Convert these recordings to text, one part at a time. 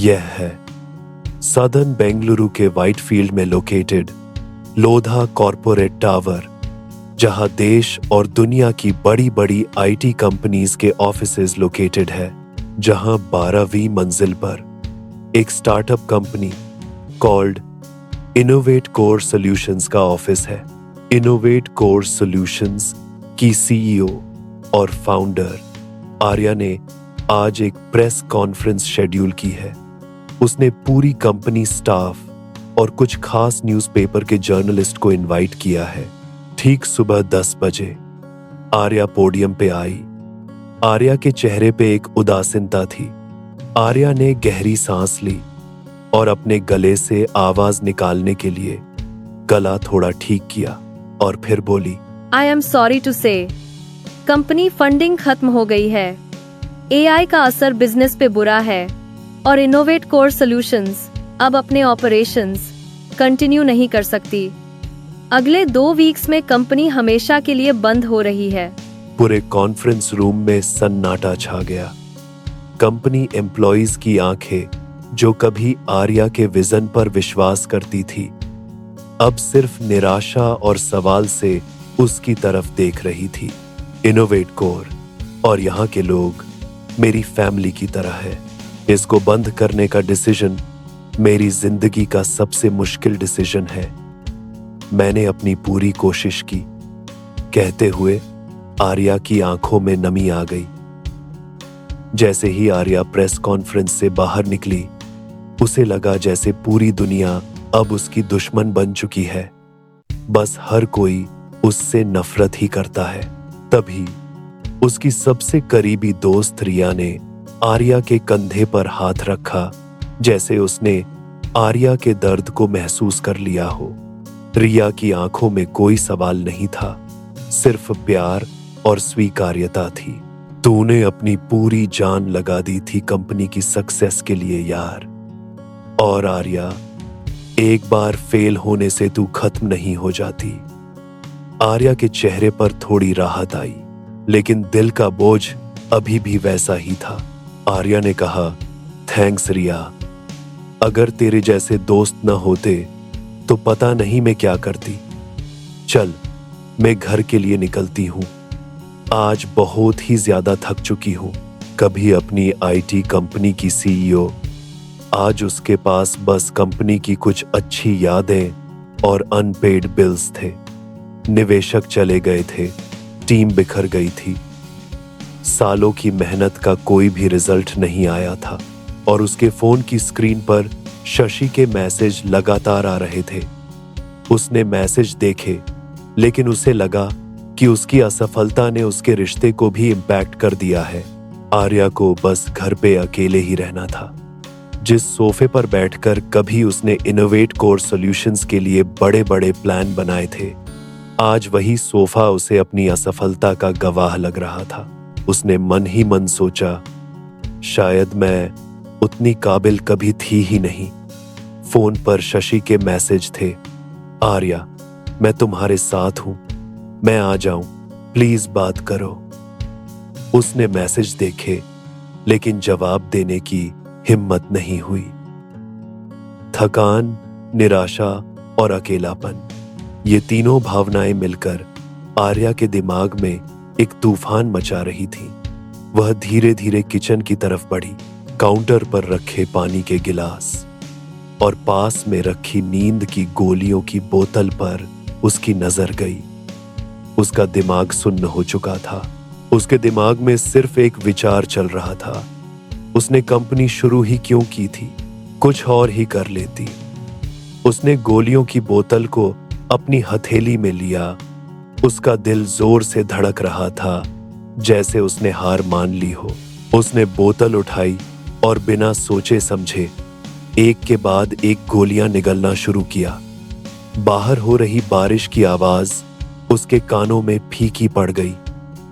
यह है सदर्न बेंगलुरु के व्हाइटफील्ड में लोकेटेड लोधा कॉर्पोरेट टावर, जहां देश और दुनिया की बड़ी बड़ी आईटी कंपनीज के ऑफिसेज लोकेटेड है। जहां 12वीं मंजिल पर एक startup company called innovate core solutions का ऑफिस है। इनोवेट कोर सॉल्यूशंस की सीईओ और फाउंडर आर्या ने आज एक प्रेस कॉन्फ्रेंस शेड्यूल की है। उसने पूरी कंपनी स्टाफ और कुछ खास न्यूज़पेपर के जर्नलिस्ट को इनवाइट किया है। ठीक सुबह 10 बजे आर्या पोडियम पे आई। आर्या के चेहरे पे एक उदासीनता थी। आर्या ने गहरी सांस ली और अपने गले से आवाज निकालने के लिए गला थोड़ा ठीक किया और फिर बोली, आई एम सॉरी टू से, कंपनी फंडिंग खत्म हो गई है। एआई का असर बिजनेस पे बुरा है और इनोवेट कोर सॉल्यूशंस अब अपने ऑपरेशंस कंटिन्यू नहीं कर सकती। अगले 2 वीक्स में कंपनी हमेशा के लिए बंद हो रही है। पूरे कॉन्फ्रेंस रूम में सन्नाटा छा गया। कंपनी एम्प्लॉइज की आंखें, जो कभी आर्या के विजन पर विश्वास करती थी, अब सिर्फ निराशा और सवाल से उसकी तरफ देख रही थी। इनोवेट कोर और यहाँ के लोग मेरी फैमिली की तरह है। इसको बंद करने का डिसीजन मेरी जिंदगी का सबसे मुश्किल डिसीजन है। मैंने अपनी पूरी कोशिश की, कहते हुए आर्या की आंखों में नमी आ गई। जैसे ही आर्या प्रेस कॉन्फ्रेंस से बाहर निकली, उसे लगा जैसे पूरी दुनिया अब उसकी दुश्मन बन चुकी है। बस हर कोई उससे नफरत ही करता है। तभी उसकी सबसे करीबी दोस्त रिया ने आर्या के कंधे पर हाथ रखा, जैसे उसने आर्या के दर्द को महसूस कर लिया हो। रिया की आंखों में कोई सवाल नहीं था, सिर्फ प्यार और स्वीकार्यता थी। तूने अपनी पूरी जान लगा दी थी कंपनी की सक्सेस के लिए यार। और आर्या, एक बार फेल होने से तू खत्म नहीं हो जाती। आर्या के चेहरे पर थोड़ी राहत आई, लेकिन दिल का बोझ अभी भी वैसा ही था। आर्या ने कहा, थैंक्स रिया, अगर तेरे जैसे दोस्त न होते तो पता नहीं मैं क्या करती। चल, मैं घर के लिए निकलती हूँ। आज बहुत ही ज्यादा थक चुकी हूँ। कभी अपनी आईटी कंपनी की सीईओ, आज उसके पास बस कंपनी की कुछ अच्छी यादें और अनपेड बिल्स थे। निवेशक चले गए थे, टीम बिखर गई थी, सालों की मेहनत का कोई भी रिजल्ट नहीं आया था और उसके फोन की स्क्रीन पर शशि के मैसेज लगातार आ रहे थे। उसने मैसेज देखे, लेकिन उसे लगा कि उसकी असफलता ने उसके रिश्ते को भी इम्पैक्ट कर दिया है। आर्या को बस घर पे अकेले ही रहना था। जिस सोफे पर बैठकर कभी उसने इनोवेट कोर सॉल्यूशंस के लिए बड़े बड़े प्लान बनाए थे, आज वही सोफा उसे अपनी असफलता का गवाह लग रहा था। उसने मन ही मन सोचा, शायद मैं उतनी काबिल कभी थी ही नहीं। फोन पर शशि के मैसेज थे, आर्या, मैं तुम्हारे साथ हूं, मैं आ जाऊं, प्लीज बात करो। उसने मैसेज देखे, लेकिन जवाब देने की हिम्मत नहीं हुई। थकान, निराशा और अकेलापन, ये तीनों भावनाएं मिलकर आर्या के दिमाग में एक तूफान मचा रही थी। वह धीरे धीरे किचन की तरफ बढ़ी। काउंटर पर रखे पानी के गिलास और पास में रखी नींद की गोलियों की बोतल पर उसकी नजर गई। उसका दिमाग सुन्न हो चुका था। उसके दिमाग में सिर्फ एक विचार चल रहा था, उसने कंपनी शुरू ही क्यों की थी, कुछ और ही कर लेती। उसने गोलियों की बोतल को अपनी हथेली में लिया। उसका दिल जोर से धड़क रहा था, जैसे उसने हार मान ली हो। उसने बोतल उठाई और बिना सोचे समझे एक के बाद एक गोलियां निगलना शुरू किया। बाहर हो रही बारिश की आवाज उसके कानों में फीकी पड़ गई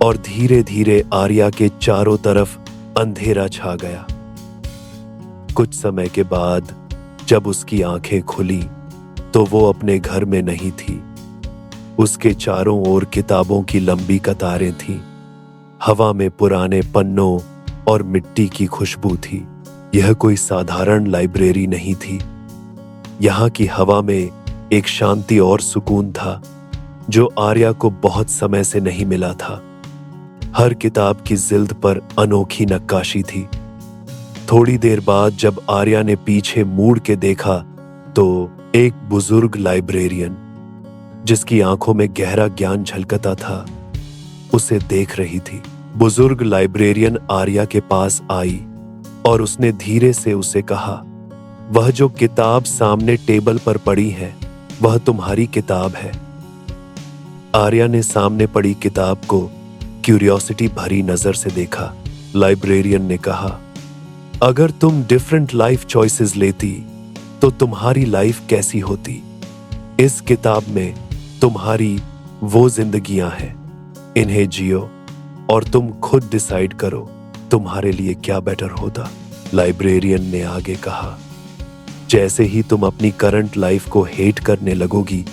और धीरे धीरे आर्या के चारों तरफ अंधेरा छा गया। कुछ समय के बाद जब उसकी आंखें खुली तो वो अपने घर में नहीं थी। उसके चारों ओर किताबों की लंबी कतारें थीं। हवा में पुराने पन्नों और मिट्टी की खुशबू थी। यह कोई साधारण लाइब्रेरी नहीं थी। यहाँ की हवा में एक शांति और सुकून था जो आर्या को बहुत समय से नहीं मिला था। हर किताब की जिल्द पर अनोखी नक्काशी थी। थोड़ी देर बाद जब आर्या ने पीछे मुड़ के देखा तो एक बुजुर्ग लाइब्रेरियन, जिसकी आंखों में गहरा ज्ञान झलकता था, उसे देख रही थी। बुजुर्ग लाइब्रेरियन आर्या के पास आई और उसने धीरे से उसे कहा, वह जो किताब सामने टेबल पर पड़ी है वह तुम्हारी किताब है। आर्या ने सामने पड़ी किताब को क्यूरियोसिटी भरी नजर से देखा। लाइब्रेरियन ने कहा, अगर तुम डिफरेंट लाइफ चॉइसेस लेती तो तुम्हारी लाइफ कैसी होती? इस किताब में तुम्हारी वो जिंदगियां हैं, इन्हें जियो और तुम खुद डिसाइड करो तुम्हारे लिए क्या बेटर होता। लाइब्रेरियन ने आगे कहा, जैसे ही तुम अपनी करंट लाइफ को हेट करने लगोगी,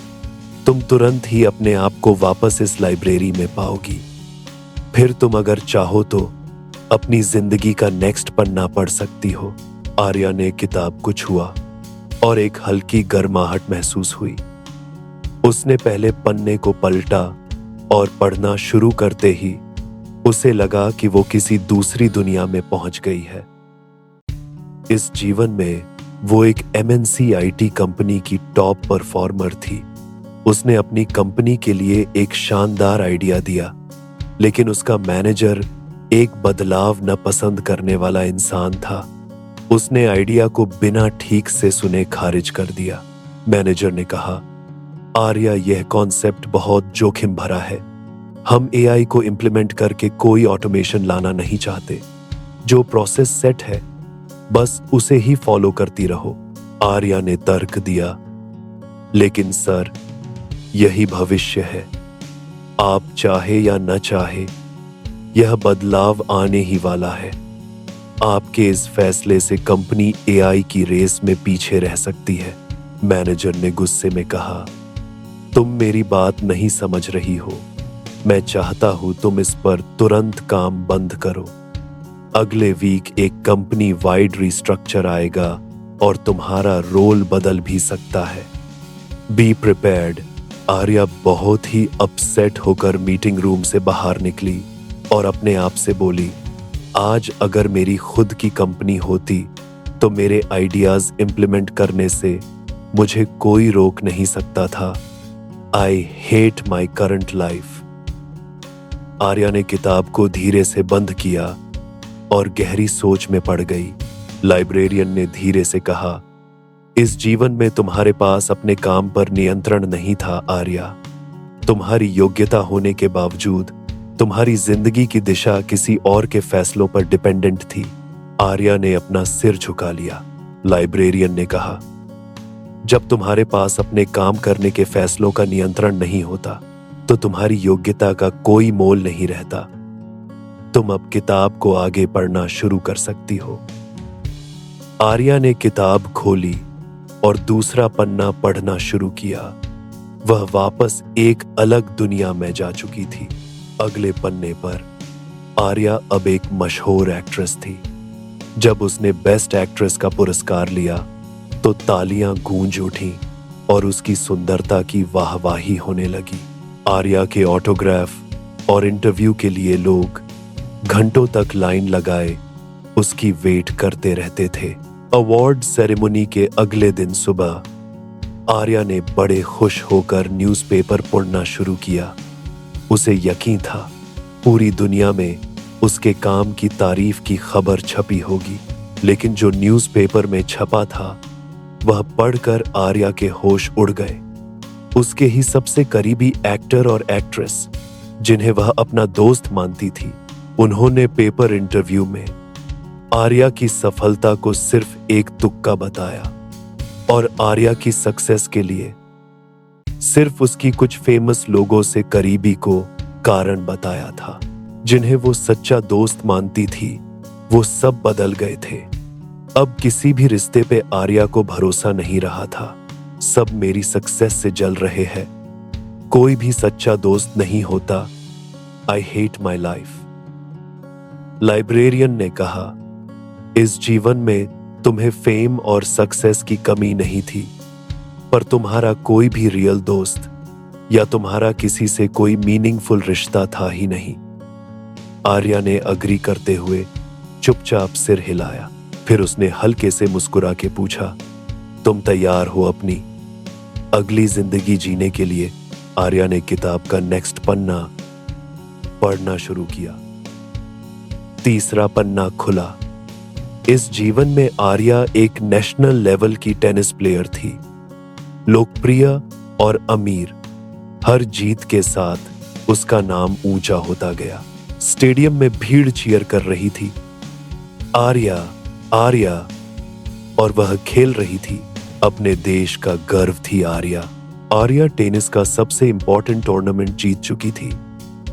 तुम तुरंत ही अपने आप को वापस इस लाइब्रेरी में पाओगी। फिर तुम अगर चाहो तो अपनी जिंदगी का नेक्स्ट पन्ना पढ़ सकती हो। आर्या ने किताब को छुआ और एक हल्की गर्माहट महसूस हुई। उसने पहले पन्ने को पलटा और पढ़ना शुरू करते ही उसे लगा कि वो किसी दूसरी दुनिया में पहुंच गई है। इस जीवन में वो एक MNC IT कंपनी की टॉप परफॉर्मर थी। उसने अपनी कंपनी के लिए एक शानदार आइडिया दिया, लेकिन उसका मैनेजर एक बदलाव न पसंद करने वाला इंसान था। उसने आइडिया को बिना ठीक से सुने खारिज कर दिया। मैनेजर ने कहा, आर्या, यह कॉन्सेप्ट बहुत जोखिम भरा है। हम AI को इम्प्लीमेंट करके कोई ऑटोमेशन लाना नहीं चाहते। जो प्रोसेस सेट है बस उसे ही फॉलो करती रहो। आर्या ने तर्क दिया, लेकिन सर, यही भविष्य है। आप चाहे या न चाहे, यह बदलाव आने ही वाला है। आपके इस फैसले से कंपनी AI की रेस में पीछे रह सकती है। मैनेजर ने गुस्से में कहा, तुम मेरी बात नहीं समझ रही हो। मैं चाहता हूं तुम इस पर तुरंत काम बंद करो। अगले वीक एक कंपनी वाइड रिस्ट्रक्चर आएगा और तुम्हारा रोल बदल भी सकता है। B prepared. आर्या बहुत ही अपसेट होकर मीटिंग रूम से बाहर निकली और अपने आप से बोली, आज अगर मेरी खुद की कंपनी होती तो मेरे आइडियाज इंप्लीमेंट करने से मुझे कोई रोक नहीं सकता था। I hate my current life. Arya ने किताब को धीरे से बंद किया और गहरी सोच में पड़ गई। लाइब्रेरियन ने धीरे से कहा, इस जीवन में तुम्हारे पास अपने काम पर नियंत्रण नहीं था आर्या। तुम्हारी योग्यता होने के बावजूद तुम्हारी जिंदगी की दिशा किसी और के फैसलों पर डिपेंडेंट थी। आर्या ने अपना सिर झुका लिया। लाइब्रेरियन ने कहा, जब तुम्हारे पास अपने काम करने के फैसलों का नियंत्रण नहीं होता तो तुम्हारी योग्यता का कोई मोल नहीं रहता। तुम अब किताब को आगे पढ़ना शुरू कर सकती हो। आर्या ने किताब खोली और दूसरा पन्ना पढ़ना शुरू किया। वह वापस एक अलग दुनिया में जा चुकी थी। अगले पन्ने पर आर्या अब एक मशहूर एक्ट्रेस थी। जब उसने बेस्ट एक्ट्रेस का पुरस्कार लिया तो तालियां गूंज उठीं और उसकी सुंदरता की वाहवाही होने लगी। आर्या के ऑटोग्राफ और इंटरव्यू के लिए लोग घंटों तक लाइन लगाए उसकी वेट करते रहते थे। अवार्ड सेरेमनी के अगले दिन सुबह आर्या ने बड़े खुश होकर न्यूज़पेपर पढ़ना शुरू किया। उसे यकीन था पूरी दुनिया में उसके काम की तारीफ की खबर छपी होगी, लेकिन जो न्यूज़पेपर में छपा था वह पढ़कर आर्या के होश उड़ गए। उसके ही सबसे करीबी एक्टर और एक्ट्रेस, जिन्हें वह अपना दोस्त मानती थी, उन्होंने पेपर इंटरव्यू में आर्या की सफलता को सिर्फ एक तुक्का बताया और आर्या की सक्सेस के लिए सिर्फ उसकी कुछ फेमस लोगों से करीबी को कारण बताया था। जिन्हें वो सच्चा दोस्त मानती थी वो सब बदल गए थे। अब किसी भी रिश्ते पे आर्या को भरोसा नहीं रहा था। सब मेरी सक्सेस से जल रहे हैं। कोई भी सच्चा दोस्त नहीं होता। I hate my life. Librarian ने कहा, इस जीवन में तुम्हें फेम और सक्सेस की कमी नहीं थी, पर तुम्हारा कोई भी रियल दोस्त या तुम्हारा किसी से कोई मीनिंगफुल रिश्ता था ही नहीं। आर्या ने अग्री करते हुए चुपचाप सिर हिलाया। फिर उसने हल्के से मुस्कुरा के पूछा, तुम तैयार हो अपनी अगली जिंदगी जीने के लिए? आर्या ने किताब का नेक्स्ट पन्ना पढ़ना शुरू किया। तीसरा पन्ना खुला। इस जीवन में आर्या एक नेशनल लेवल की टेनिस प्लेयर थी, लोकप्रिय और अमीर। हर जीत के साथ उसका नाम ऊंचा होता गया। स्टेडियम में भीड़ चीयर कर रही थी, आर्या आर्या, और वह खेल रही थी। अपने देश का गर्व थी आर्या। आर्या टेनिस का सबसे इंपॉर्टेंट टूर्नामेंट जीत चुकी थी।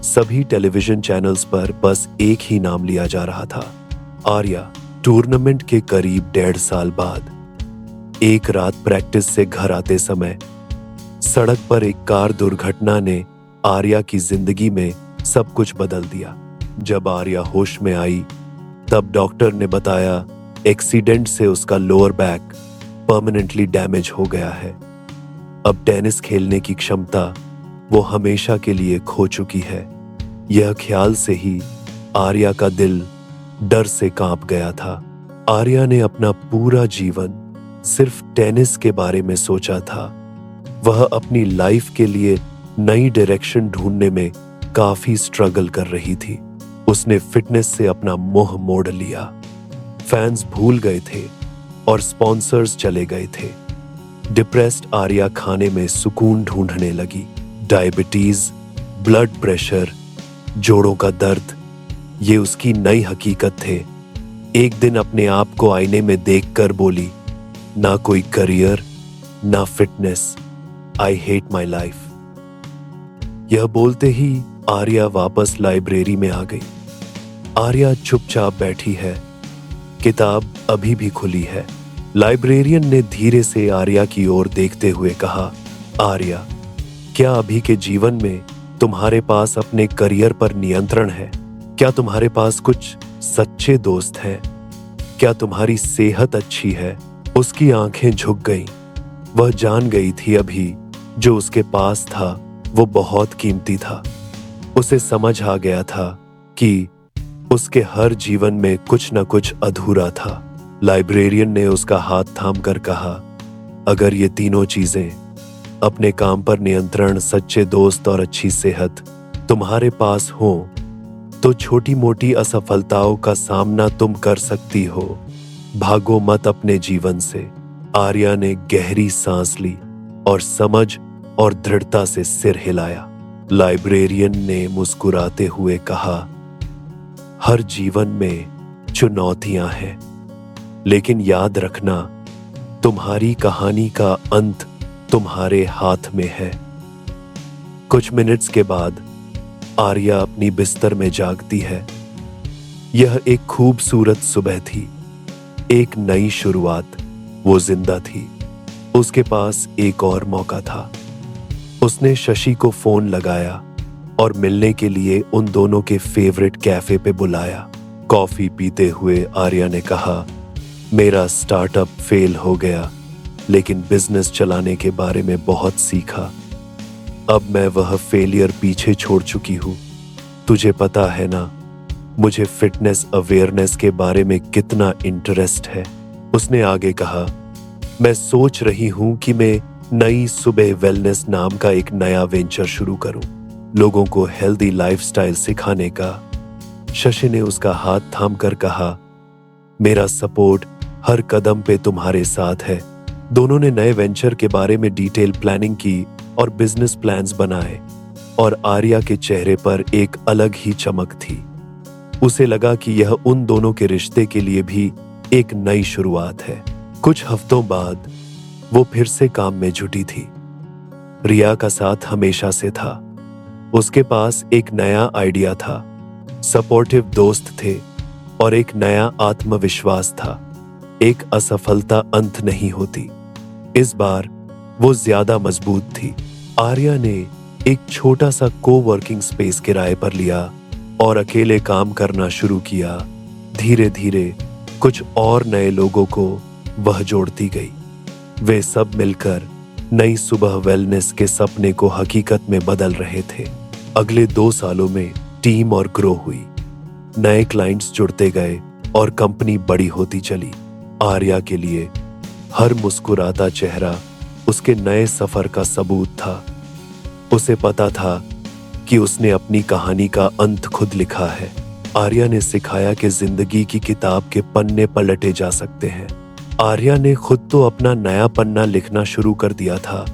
सभी टेलीविजन चैनल्स पर बस एक ही नाम लिया जा रहा था, आर्या। टूर्नामेंट के करीब 1.5 साल बाद एक रात प्रैक्टिस से घर आते समय सड़क पर एक कार दुर्घटना ने आर्या की जिंदगी में सब कुछ बदल दिया। जब आर्या होश में आई तब डॉक्टर ने बताया एक्सीडेंट से उसका लोअर बैक परमानेंटली डैमेज हो गया है। अब टेनिस खेलने की क्षमता वो हमेशा के लिए खो चुकी है। यह ख्याल से ही आर्या का दिल डर से कांप गया था। आर्या ने अपना पूरा जीवन सिर्फ टेनिस के बारे में सोचा था। वह अपनी लाइफ के लिए नई डायरेक्शन ढूंढने में काफी स्ट्रगल कर रही थी। उसने फिटनेस से अपना मोह मोड़ लिया। फैंस भूल गए थे और स्पॉन्सर्स चले गए थे। डिप्रेस्ड आर्या खाने में सुकून ढूंढने लगी। डायबिटीज, ब्लड प्रेशर, जोड़ों का दर्द, ये उसकी नई हकीकत थे। एक दिन अपने आप को आईने में देखकर बोली, ना कोई करियर, ना fitness, I hate my life. यह बोलते ही आर्या वापस लाइब्रेरी में आ गई। आर्या चुपचाप बैठी है, किताब अभी भी खुली है। लाइब्रेरियन ने धीरे से आर्या की ओर देखते हुए कहा, आर्या, क्या अभी के जीवन में तुम्हारे पास अपने करियर पर नियंत्रण है? क्या तुम्हारे पास कुछ सच्चे दोस्त हैं? क्या तुम्हारी सेहत अच्छी है? उसकी आंखें झुक गईं। वह जान गई थी अभी जो उसके पास था वो बहुत कीमती था। उसे समझ आ गया था कि उसके हर जीवन में कुछ न कुछ अधूरा था। लाइब्रेरियन ने उसका हाथ थामकर कहा, अगर ये तीनों चीजें, अपने काम पर नियंत्रण, सच्चे दोस्त और अच्छी सेहत, तुम्हारे पास हो तो छोटी मोटी असफलताओं का सामना तुम कर सकती हो। भागो मत अपने जीवन से। आर्या ने गहरी सांस ली और समझ और दृढ़ता से सिर हिलाया। लाइब्रेरियन ने मुस्कुराते हुए कहा, हर जीवन में चुनौतियां हैं, लेकिन याद रखना, तुम्हारी कहानी का अंत तुम्हारे हाथ में है। कुछ मिनट्स के बाद आर्या अपनी बिस्तर में जागती है। यह एक खूबसूरत सुबह थी, एक नई शुरुआत। वो जिंदा थी। उसके पास एक और मौका था। उसने शशि को फोन लगाया और मिलने के लिए उन दोनों के फेवरेट कैफे पे बुलाया। कॉफी पीते हुए आर्या ने कहा, मेरा स्टार्टअप फेल हो गया, लेकिन बिजनेस चलाने के बारे में बहुत सीखा। अब मैं वह फेलियर पीछे छोड़ चुकी हूं। तुझे पता है ना, मुझे फिटनेस अवेयरनेस के बारे में कितना इंटरेस्ट है। उसने आगे कहा, मैं सोच रही हूं कि मैं नई सुबह वेलनेस नाम का एक नया वेंचर शुरू करूं, लोगों को हेल्दी लाइफस्टाइल सिखाने का। शशि ने उसका हाथ थामकर कहा, मेरा सपोर्ट हर कदम पे तुम्हारे साथ है। दोनों ने नए वेंचर के बारे में डिटेल प्लानिंग की और बिजनेस प्लान्स बनाए, और आर्या के चेहरे पर एक अलग ही चमक थी। उसे लगा कि यह उन दोनों के रिश्ते के लिए भी एक नई शुरुआत है। कुछ हफ्तों बाद वो फिर से काम में जुटी थी। रिया का साथ हमेशा से था। उसके पास एक नया आइडिया था, सपोर्टिव दोस्त थे और एक नया आत्मविश्वास था। एक असफलता अंत नहीं होती। इस बार वो ज्यादा मजबूत थी। आर्या ने एक छोटा सा कोवर्किंग स्पेस किराए पर लिया और अकेले काम करना शुरू किया। धीरे धीरे कुछ और नए लोगों को वह जोड़ती गई। वे सब मिलकर नई सुबह वेलनेस के सपने को हकीकत में बदल रहे थे। अगले 2 सालों में टीम और ग्रो हुई, नए क्लाइंट्स जुड़ते गए और कंपनी बड़ी होती चली। आर्या के लिए हर मुस्कुराता चेहरा उसके नए सफर का सबूत था। उसे पता था कि उसने अपनी कहानी का अंत खुद लिखा है। आर्या ने सिखाया कि जिंदगी की किताब के पन्ने पलटे जा सकते हैं। आर्या ने खुद तो अपना नया पन्ना लिखना शुरू कर दिया था,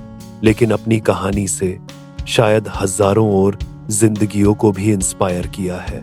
लेकिन अपनी कहानी से शायद हजारों और जिंदगियों को भी इंस्पायर किया है।